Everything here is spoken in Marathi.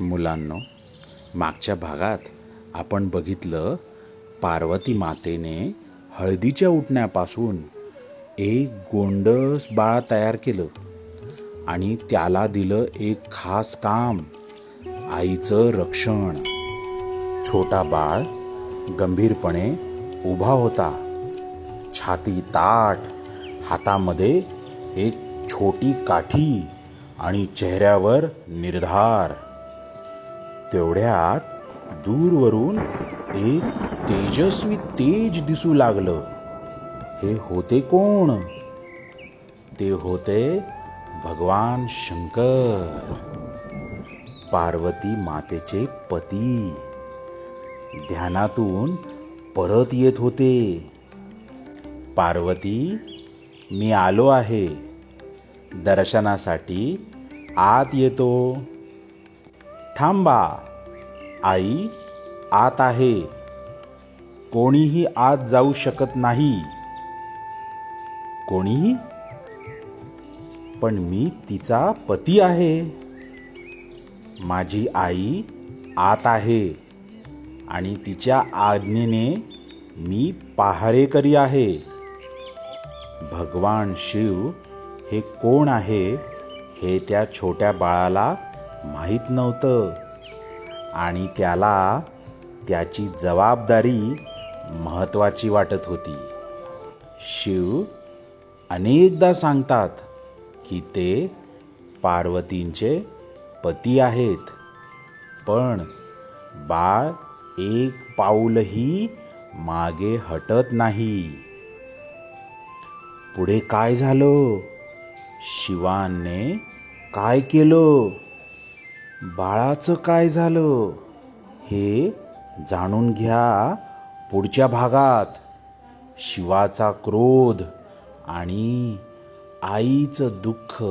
मुलांनो, मागच्या भागात आपण बघितलं पार्वती मातेने हळदीच्या उठण्यापासून एक गोंडस बाळ तयार केलं आणि त्याला दिलं एक खास काम, आईचं रक्षण. छोटा बाळ गंभीरपणे उभा होता, छाती ताठ, हातामध्ये एक छोटी काठी आणि चेहऱ्यावर निर्धार. तेवढ्यात दूरवरून एक तेजस्वी तेज दिसू लागलं. हे होते कोण? ते होते भगवान शंकर, पार्वती मातेचे पती. ध्यानातून परत येत होते. पार्वती, मी आलो आहे, दर्शनासाठी आत येतो. थांबा, आई आत आहे, कोणीही आत जाऊ शकत नाही. कोणीही? पण मी तिचा पती आहे. माझी आई आत आहे आणि तिच्या आज्ञेने मी पहारेकरी आहे. भगवान शिव हे कोण आहे हे त्या छोट्या बाळाला माहीत नव्हतं आणि त्याला त्याची जबाबदारी महत्त्वाची वाटत होती. शिव अनेकदा सांगतात की ते पार्वतींचे पती आहेत, पण बाळ एक पाऊलही मागे हटत नाही. पुढे काय झालं? शिवाने काय केलं? बाळाचं काय झालं? हे जाणून घ्या पुढच्या भागात. शिवाचा क्रोध आणि आईचं दुःख.